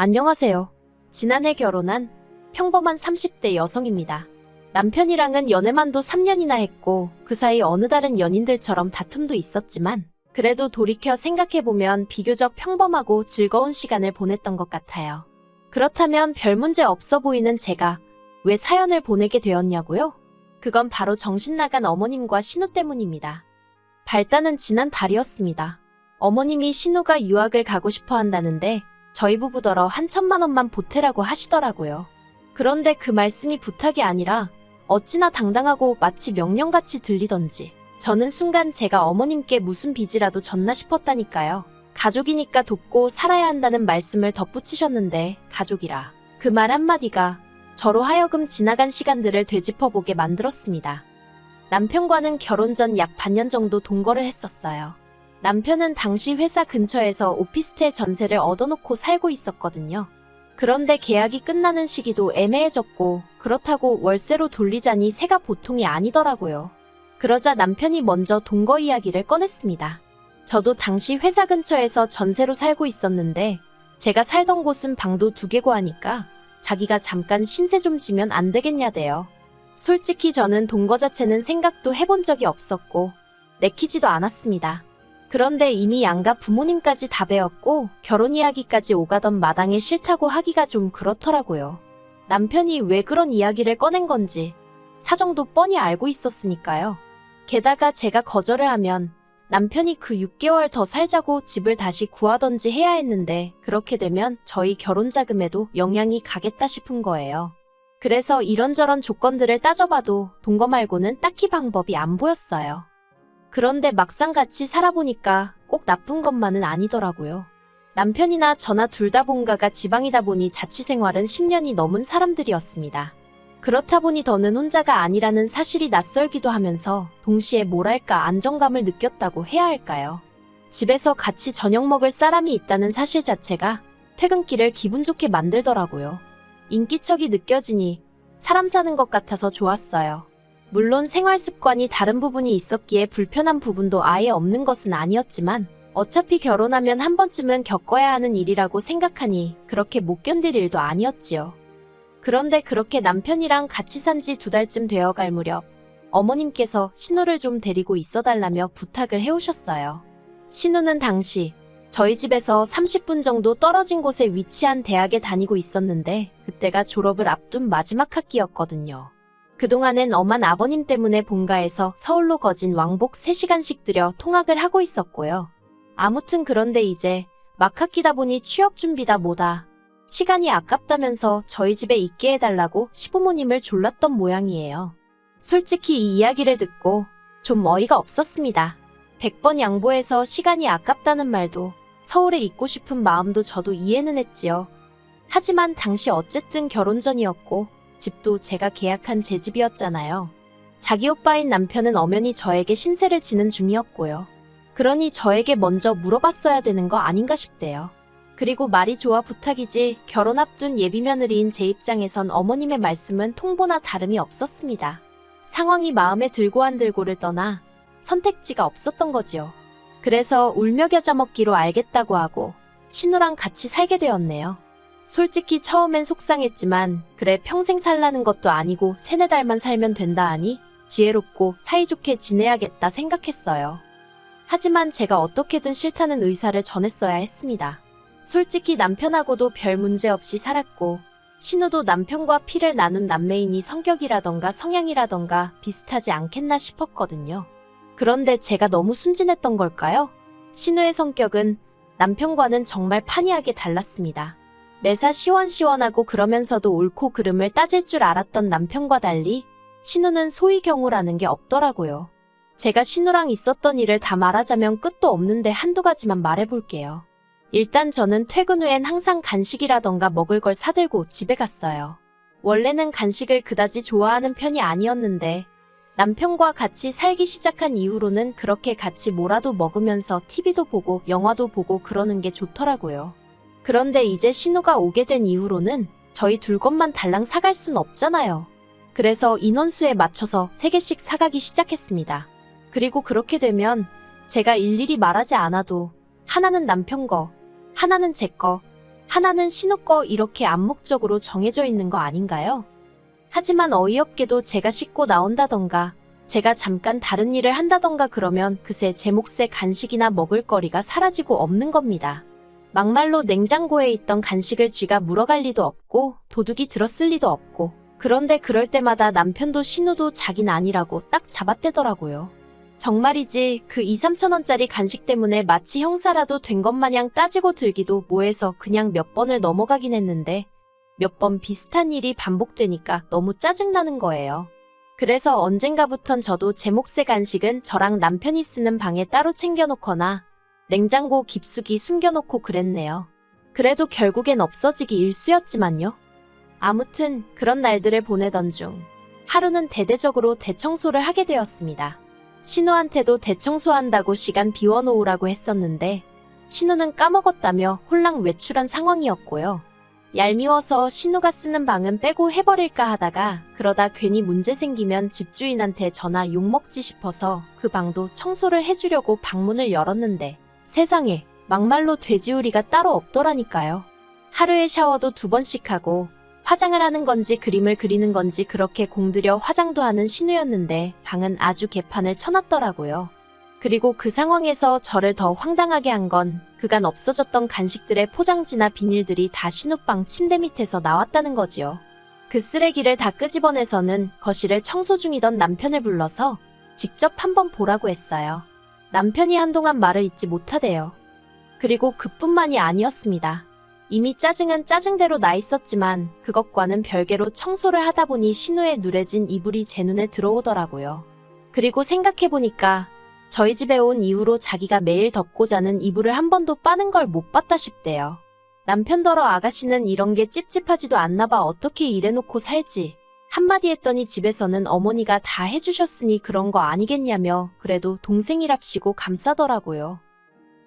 안녕하세요. 지난해 결혼한 평범한 30대 여성입니다. 남편이랑은 연애만도 3년이나 했고 그 사이 어느 다른 연인들처럼 다툼도 있었지만 그래도 돌이켜 생각해보면 비교적 평범하고 즐거운 시간을 보냈던 것 같아요. 그렇다면 별 문제 없어 보이는 제가 왜 사연을 보내게 되었냐고요? 그건 바로 정신나간 어머님과 신우 때문입니다. 발단은 지난 달이었습니다. 어머님이 신우가 유학을 가고 싶어 한다는데 저희 부부더러 한 1,000만 원만 보태라고 하시더라고요. 그런데 그 말씀이 부탁이 아니라 어찌나 당당하고 마치 명령같이 들리던지 저는 순간 제가 어머님께 무슨 빚이라도 졌나 싶었다니까요. 가족이니까 돕고 살아야 한다는 말씀을 덧붙이셨는데 가족이라 그 말 한마디가 저로 하여금 지나간 시간들을 되짚어보게 만들었습니다. 남편과는 결혼 전 약 반년 정도 동거를 했었어요. 남편은 당시 회사 근처에서 오피스텔 전세를 얻어놓고 살고 있었거든요. 그런데 계약이 끝나는 시기도 애매해졌고 그렇다고 월세로 돌리자니 새가 보통이 아니더라고요. 그러자 남편이 먼저 동거 이야기를 꺼냈습니다. 저도 당시 회사 근처에서 전세로 살고 있었는데 제가 살던 곳은 방도 2개고 하니까 자기가 잠깐 신세 좀 지면 안 되겠냐대요. 솔직히 저는 동거 자체는 생각도 해본 적이 없었고 내키지도 않았습니다. 그런데 이미 양가 부모님까지 다 배웠고 결혼 이야기까지 오가던 마당에 싫다고 하기가 좀 그렇더라고요. 남편이 왜 그런 이야기를 꺼낸 건지 사정도 뻔히 알고 있었으니까요. 게다가 제가 거절을 하면 남편이 그 6개월 더 살자고 집을 다시 구하던지 해야 했는데 그렇게 되면 저희 결혼 자금에도 영향이 가겠다 싶은 거예요. 그래서 이런저런 조건들을 따져봐도 동거 말고는 딱히 방법이 안 보였어요. 그런데 막상 같이 살아보니까 꼭 나쁜 것만은 아니더라고요. 남편이나 저나 둘 다 본가가 지방이다 보니 자취생활은 10년이 넘은 사람들이었습니다. 그렇다 보니 더는 혼자가 아니라는 사실이 낯설기도 하면서 동시에 뭐랄까 안정감을 느꼈다고 해야 할까요? 집에서 같이 저녁 먹을 사람이 있다는 사실 자체가 퇴근길을 기분 좋게 만들더라고요. 인기척이 느껴지니 사람 사는 것 같아서 좋았어요. 물론 생활 습관이 다른 부분이 있었기에 불편한 부분도 아예 없는 것은 아니었지만 어차피 결혼하면 한 번쯤은 겪어야 하는 일이라고 생각하니 그렇게 못 견딜 일도 아니었지요. 그런데 그렇게 남편이랑 같이 산 지 2달쯤 되어갈 무렵 어머님께서 신우를 좀 데리고 있어달라며 부탁을 해오셨어요. 신우는 당시 저희 집에서 30분 정도 떨어진 곳에 위치한 대학에 다니고 있었는데 그때가 졸업을 앞둔 마지막 학기였거든요. 그동안엔 엄한 아버님 때문에 본가에서 서울로 거진 왕복 3시간씩 들여 통학을 하고 있었고요. 아무튼 그런데 이제 막 학기다 보니 취업 준비다 뭐다. 시간이 아깝다면서 저희 집에 있게 해달라고 시부모님을 졸랐던 모양이에요. 솔직히 이 이야기를 듣고 좀 어이가 없었습니다. 100번 양보해서 시간이 아깝다는 말도 서울에 있고 싶은 마음도 저도 이해는 했지요. 하지만 당시 어쨌든 결혼 전이었고 집도 제가 계약한 제 집이었잖아요. 자기 오빠인 남편은 엄연히 저에게 신세를 지는 중이었고요. 그러니 저에게 먼저 물어봤어야 되는 거 아닌가 싶대요. 그리고 말이 좋아 부탁이지 결혼 앞둔 예비며느리인 제 입장에선 어머님의 말씀은 통보나 다름이 없었습니다. 상황이 마음에 들고 안 들고를 떠나 선택지가 없었던 거지요. 그래서 울며 겨자 먹기로 알겠다고 하고 신우랑 같이 살게 되었네요. 솔직히 처음엔 속상했지만 그래 평생 살라는 것도 아니고 3-4달만 살면 된다 하니 지혜롭고 사이좋게 지내야겠다 생각했어요. 하지만 제가 어떻게든 싫다는 의사를 전했어야 했습니다. 솔직히 남편하고도 별 문제 없이 살았고 신우도 남편과 피를 나눈 남매이니 성격이라던가 성향이라던가 비슷하지 않겠나 싶었거든요. 그런데 제가 너무 순진했던 걸까요? 신우의 성격은 남편과는 정말 판이하게 달랐습니다. 매사 시원시원하고 그러면서도 옳고 그름을 따질 줄 알았던 남편과 달리 신우는 소위 경우라는 게 없더라고요. 제가 신우랑 있었던 일을 다 말하자면 끝도 없는데 한두 가지만 말해볼게요. 일단 저는 퇴근 후엔 항상 간식이라던가 먹을 걸 사들고 집에 갔어요. 원래는 간식을 그다지 좋아하는 편이 아니었는데 남편과 같이 살기 시작한 이후로는 그렇게 같이 뭐라도 먹으면서 TV도 보고 영화도 보고 그러는 게 좋더라고요. 그런데 이제 신우가 오게 된 이후로는 저희 둘 것만 달랑 사갈 순 없잖아요. 그래서 인원수에 맞춰서 3개씩 사가기 시작했습니다. 그리고 그렇게 되면 제가 일일이 말하지 않아도 하나는 남편 거, 하나는 제 거, 하나는 신우 거 이렇게 암묵적으로 정해져 있는 거 아닌가요? 하지만 어이없게도 제가 씻고 나온다던가 제가 잠깐 다른 일을 한다던가 그러면 그새 제 몫의 간식이나 먹을거리가 사라지고 없는 겁니다. 막말로 냉장고에 있던 간식을 쥐가 물어갈 리도 없고 도둑이 들었을 리도 없고 그런데 그럴 때마다 남편도 신우도 자긴 아니라고 딱 잡아떼더라고요. 정말이지 그 2~3천원짜리 간식 때문에 마치 형사라도 된 것 마냥 따지고 들기도 뭐해서 그냥 몇 번을 넘어가긴 했는데 몇 번 비슷한 일이 반복되니까 너무 짜증나는 거예요. 그래서 언젠가부턴 저도 제 몫의 간식은 저랑 남편이 쓰는 방에 따로 챙겨놓거나 냉장고 깊숙이 숨겨놓고 그랬네요. 그래도 결국엔 없어지기 일쑤였지만요. 아무튼 그런 날들을 보내던 중 하루는 대대적으로 대청소를 하게 되었습니다. 신우한테도 대청소한다고 시간 비워놓으라고 했었는데 신우는 까먹었다며 홀랑 외출한 상황이었고요. 얄미워서 신우가 쓰는 방은 빼고 해버릴까 하다가 그러다 괜히 문제 생기면 집주인한테 전화 욕먹지 싶어서 그 방도 청소를 해주려고 방문을 열었는데 세상에 막말로 돼지우리가 따로 없더라니까요. 하루에 샤워도 2번씩 하고 화장을 하는 건지 그림을 그리는 건지 그렇게 공들여 화장도 하는 신우였는데 방은 아주 개판을 쳐놨더라고요. 그리고 그 상황에서 저를 더 황당하게 한 건 그간 없어졌던 간식들의 포장지나 비닐들이 다 신우방 침대 밑에서 나왔다는 거지요. 그 쓰레기를 다 끄집어내서는 거실을 청소 중이던 남편을 불러서 직접 한번 보라고 했어요. 남편이 한동안 말을 잇지 못하대요. 그리고 그뿐만이 아니었습니다. 이미 짜증은 짜증대로 나 있었지만 그것과는 별개로 청소를 하다 보니 신우의 누래진 이불이 제 눈에 들어오더라고요. 그리고 생각해보니까 저희 집에 온 이후로 자기가 매일 덮고 자는 이불을 한 번도 빠는 걸 못 봤다 싶대요. 남편더러 아가씨는 이런 게 찝찝하지도 않나봐 어떻게 이래놓고 살지. 한마디 했더니 집에서는 어머니가 다 해주셨으니 그런 거 아니겠냐며 그래도 동생이랍시고 감싸더라고요.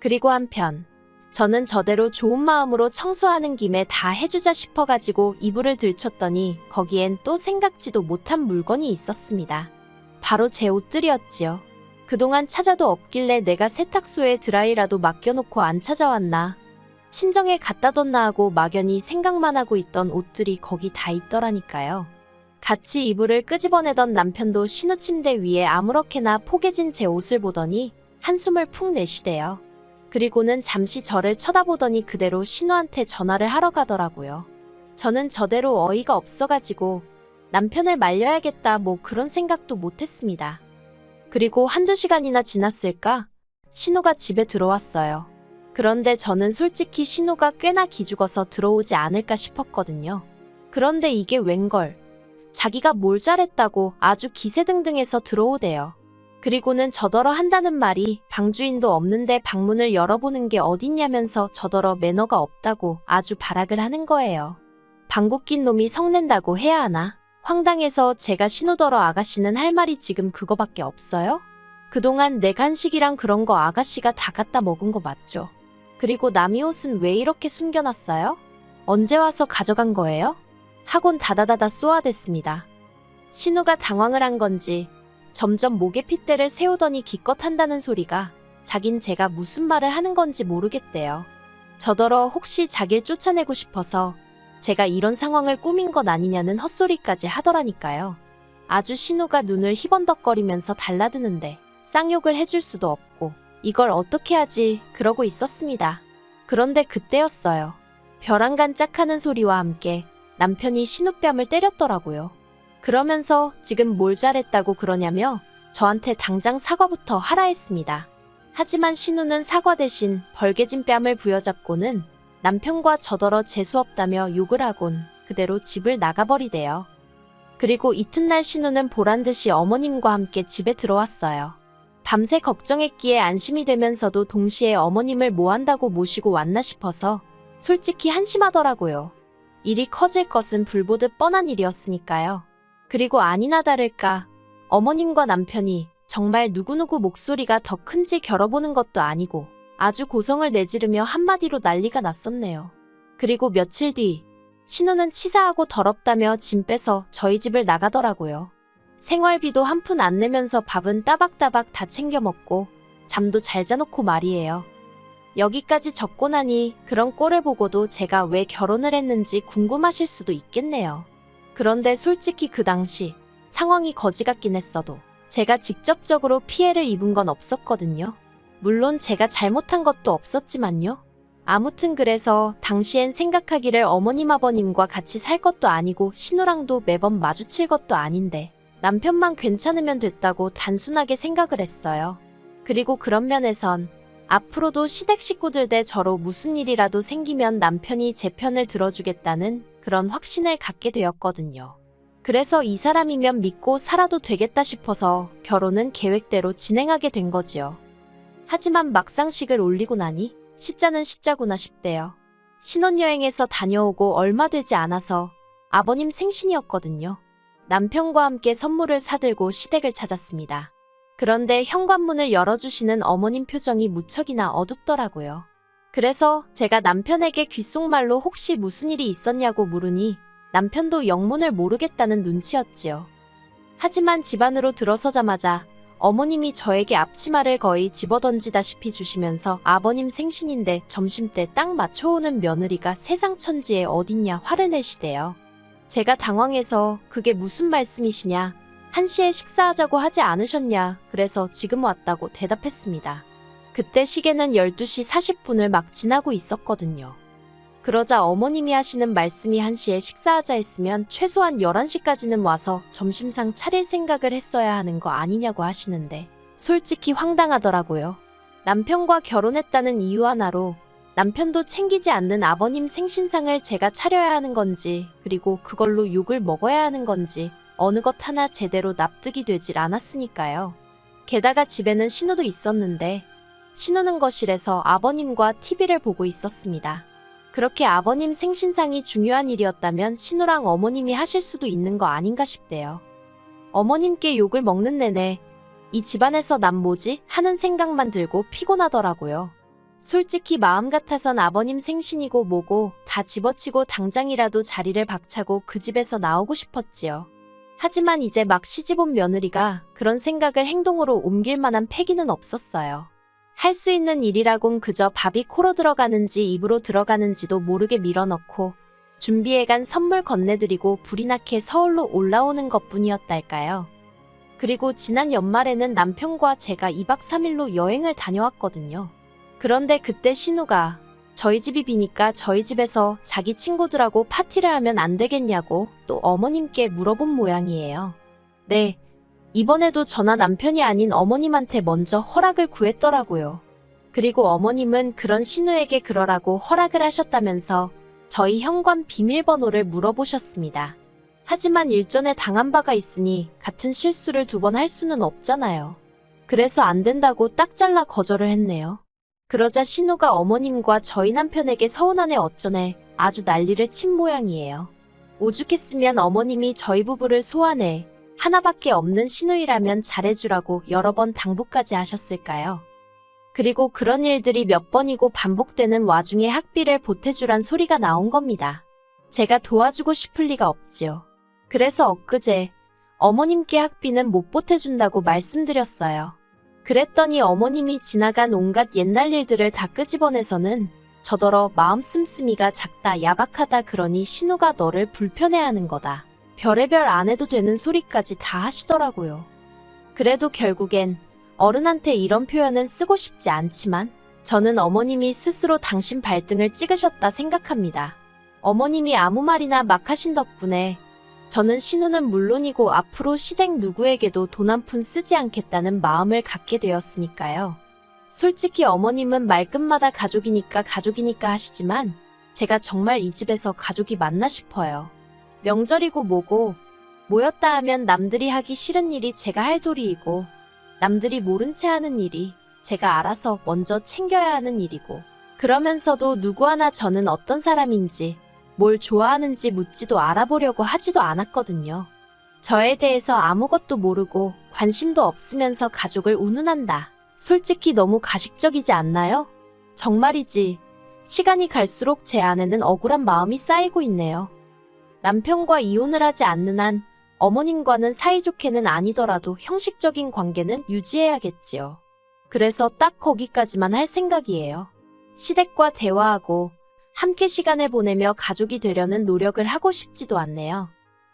그리고 한편 저는 저대로 좋은 마음으로 청소하는 김에 다 해주자 싶어가지고 이불을 들쳤더니 거기엔 또 생각지도 못한 물건이 있었습니다. 바로 제 옷들이었지요. 그동안 찾아도 없길래 내가 세탁소에 드라이라도 맡겨놓고 안 찾아왔나. 친정에 갖다 뒀나 하고 막연히 생각만 하고 있던 옷들이 거기 다 있더라니까요. 같이 이불을 끄집어내던 남편도 신우 침대 위에 아무렇게나 포개진 제 옷을 보더니 한숨을 푹 내쉬대요. 그리고는 잠시 저를 쳐다보더니 그대로 신우한테 전화를 하러 가더라고요. 저는 저대로 어이가 없어가지고 남편을 말려야겠다 뭐 그런 생각도 못했습니다. 그리고 1~2시간이나 지났을까? 신우가 집에 들어왔어요. 그런데 저는 솔직히 신우가 꽤나 기죽어서 들어오지 않을까 싶었거든요. 그런데 이게 웬걸. 자기가 뭘 잘했다고 아주 기세등등해서 들어오대요. 그리고는 저더러 한다는 말이 방주인도 없는데 방문을 열어보는 게 어딨냐면서 저더러 매너가 없다고 아주 발악을 하는 거예요. 방구 낀 놈이 성낸다고 해야 하나? 황당해서 제가 신우더러 아가씨는 할 말이 지금 그거밖에 없어요? 그동안 내 간식이랑 그런 거 아가씨가 다 갖다 먹은 거 맞죠? 그리고 남이 옷은 왜 이렇게 숨겨놨어요? 언제 와서 가져간 거예요? 하곤 다다다다 쏘아댔습니다. 신우가 당황을 한 건지 점점 목에 핏대를 세우더니 기껏 한다는 소리가 자긴 제가 무슨 말을 하는 건지 모르겠대요. 저더러 혹시 자길 쫓아내고 싶어서 제가 이런 상황을 꾸민 것 아니냐는 헛소리까지 하더라니까요. 아주 신우가 눈을 희번덕거리면서 달라드는데 쌍욕을 해줄 수도 없고 이걸 어떻게 하지 그러고 있었습니다. 그런데 그때였어요. 벼랑간 짝하는 소리와 함께 남편이 신우 뺨을 때렸더라고요. 그러면서 지금 뭘 잘했다고 그러냐며 저한테 당장 사과부터 하라 했습니다. 하지만 신우는 사과 대신 벌개진 뺨을 부여잡고는 남편과 저더러 재수없다며 욕을 하곤 그대로 집을 나가버리대요. 그리고 이튿날 신우는 보란듯이 어머님과 함께 집에 들어왔어요. 밤새 걱정했기에 안심이 되면서도 동시에 어머님을 뭐 한다고 모시고 왔나 싶어서 솔직히 한심하더라고요. 일이 커질 것은 불보듯 뻔한 일이었으니까요. 그리고 아니나 다를까 어머님과 남편이 정말 누구누구 목소리가 더 큰지 겨뤄보는 것도 아니고 아주 고성을 내지르며 한마디로 난리가 났었네요. 그리고 며칠 뒤 신우는 치사하고 더럽다며 짐 빼서 저희 집을 나가더라고요. 생활비도 한 푼 안 내면서 밥은 따박따박 다 챙겨 먹고 잠도 잘 자놓고 말이에요. 여기까지 적고 나니 그런 꼴을 보고도 제가 왜 결혼을 했는지 궁금하실 수도 있겠네요. 그런데 솔직히 그 당시 상황이 거지 같긴 했어도 제가 직접적으로 피해를 입은 건 없었거든요. 물론 제가 잘못한 것도 없었지만요. 아무튼 그래서 당시엔 생각하기를 어머님 아버님과 같이 살 것도 아니고 신우랑도 매번 마주칠 것도 아닌데 남편만 괜찮으면 됐다고 단순하게 생각을 했어요. 그리고 그런 면에선 앞으로도 시댁 식구들 대 저로 무슨 일이라도 생기면 남편이 제 편을 들어주겠다는 그런 확신을 갖게 되었거든요. 그래서 이 사람이면 믿고 살아도 되겠다 싶어서 결혼은 계획대로 진행하게 된 거지요. 하지만 막상식을 올리고 나니 시자는 시자구나 싶대요. 신혼여행에서 다녀오고 얼마 되지 않아서 아버님 생신이었거든요. 남편과 함께 선물을 사들고 시댁을 찾았습니다. 그런데 현관문을 열어주시는 어머님 표정이 무척이나 어둡더라고요. 그래서 제가 남편에게 귓속말로 혹시 무슨 일이 있었냐고 물으니 남편도 영문을 모르겠다는 눈치였지요. 하지만 집 안으로 들어서자마자 어머님이 저에게 앞치마를 거의 집어던지다시피 주시면서 아버님 생신인데 점심때 딱 맞춰오는 며느리가 세상 천지에 어딨냐 화를 내시대요. 제가 당황해서 그게 무슨 말씀이시냐, 1시에 식사하자고 하지 않으셨냐, 그래서 지금 왔다고 대답했습니다. 그때 시계는 12시 40분을 막 지나고 있었거든요. 그러자 어머님이 하시는 말씀이 1시에 식사하자 했으면 최소한 11시까지는 와서 점심상 차릴 생각을 했어야 하는 거 아니냐고 하시는데 솔직히 황당하더라고요. 남편과 결혼했다는 이유 하나로 남편도 챙기지 않는 아버님 생신상을 제가 차려야 하는 건지, 그리고 그걸로 욕을 먹어야 하는 건지 어느 것 하나 제대로 납득이 되질 않았으니까요. 게다가 집에는 신우도 있었는데 신우는 거실에서 아버님과 TV를 보고 있었습니다. 그렇게 아버님 생신상이 중요한 일이었다면 신우랑 어머님이 하실 수도 있는 거 아닌가 싶대요. 어머님께 욕을 먹는 내내 이 집안에서 난 뭐지? 하는 생각만 들고 피곤하더라고요. 솔직히 마음 같아선 아버님 생신이고 뭐고 다 집어치고 당장이라도 자리를 박차고 그 집에서 나오고 싶었지요. 하지만 이제 막 시집온 며느리가 그런 생각을 행동으로 옮길 만한 패기는 없었어요. 할 수 있는 일이라곤 그저 밥이 코로 들어가는지 입으로 들어가는지도 모르게 밀어넣고 준비해간 선물 건네드리고 불이 나게 서울로 올라오는 것뿐이었달까요. 그리고 지난 연말에는 남편과 제가 2박 3일로 여행을 다녀왔거든요. 그런데 그때 신우가 저희 집이 비니까 저희 집에서 자기 친구들하고 파티를 하면 안 되겠냐고 또 어머님께 물어본 모양이에요. 네, 이번에도 저나 남편이 아닌 어머님한테 먼저 허락을 구했더라고요. 그리고 어머님은 그런 신우에게 그러라고 허락을 하셨다면서 저희 현관 비밀번호를 물어보셨습니다. 하지만 일전에 당한 바가 있으니 같은 실수를 2번 할 수는 없잖아요. 그래서 안 된다고 딱 잘라 거절을 했네요. 그러자 신우가 어머님과 저희 남편에게 서운하네 어쩌네 아주 난리를 친 모양이에요. 오죽했으면 어머님이 저희 부부를 소환해 하나밖에 없는 신우이라면 잘해주라고 여러 번 당부까지 하셨을까요? 그리고 그런 일들이 몇 번이고 반복되는 와중에 학비를 보태주란 소리가 나온 겁니다. 제가 도와주고 싶을 리가 없지요. 그래서 엊그제 어머님께 학비는 못 보태준다고 말씀드렸어요. 그랬더니 어머님이 지나간 온갖 옛날 일들을 다 끄집어내서는 저더러 마음 씀씀이가 작다 야박하다 그러니 신우가 너를 불편해하는 거다. 별의별 안 해도 되는 소리까지 다 하시더라고요. 그래도 결국엔 어른한테 이런 표현은 쓰고 싶지 않지만 저는 어머님이 스스로 당신 발등을 찍으셨다 생각합니다. 어머님이 아무 말이나 막 하신 덕분에 저는 신우는 물론이고 앞으로 시댁 누구에게도 돈 한 푼 쓰지 않겠다는 마음을 갖게 되었으니까요. 솔직히 어머님은 말끝마다 가족이니까 하시지만 제가 정말 이 집에서 가족이 맞나 싶어요. 명절이고 뭐고 모였다 하면 남들이 하기 싫은 일이 제가 할 도리이고 남들이 모른 채 하는 일이 제가 알아서 먼저 챙겨야 하는 일이고 그러면서도 누구 하나 저는 어떤 사람인지 뭘 좋아하는지 묻지도 알아보려고 하지도 않았거든요. 저에 대해서 아무것도 모르고 관심도 없으면서 가족을 운운한다. 솔직히 너무 가식적이지 않나요? 정말이지. 시간이 갈수록 제 안에는 억울한 마음이 쌓이고 있네요. 남편과 이혼을 하지 않는 한 어머님과는 사이좋게는 아니더라도 형식적인 관계는 유지해야겠지요. 그래서 딱 거기까지만 할 생각이에요. 시댁과 대화하고 함께 시간을 보내며 가족이 되려는 노력을 하고 싶지도 않네요.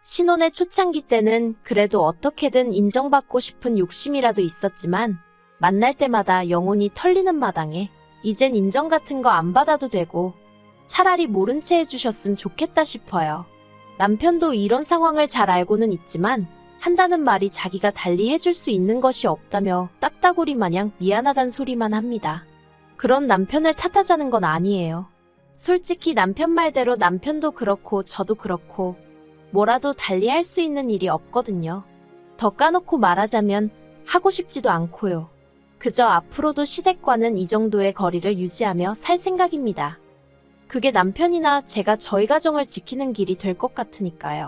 신혼의 초창기 때는 그래도 어떻게든 인정받고 싶은 욕심이라도 있었지만 만날 때마다 영혼이 털리는 마당에 이젠 인정 같은 거 안 받아도 되고 차라리 모른 채 해주셨으면 좋겠다 싶어요. 남편도 이런 상황을 잘 알고는 있지만 한다는 말이 자기가 달리 해줄 수 있는 것이 없다며 딱따구리 마냥 미안하단 소리만 합니다. 그런 남편을 탓하자는 건 아니에요. 솔직히 남편 말대로 남편도 그렇고 저도 그렇고 뭐라도 달리 할 수 있는 일이 없거든요. 더 까놓고 말하자면 하고 싶지도 않고요. 그저 앞으로도 시댁과는 이 정도의 거리를 유지하며 살 생각입니다. 그게 남편이나 제가 저희 가정을 지키는 길이 될 것 같으니까요.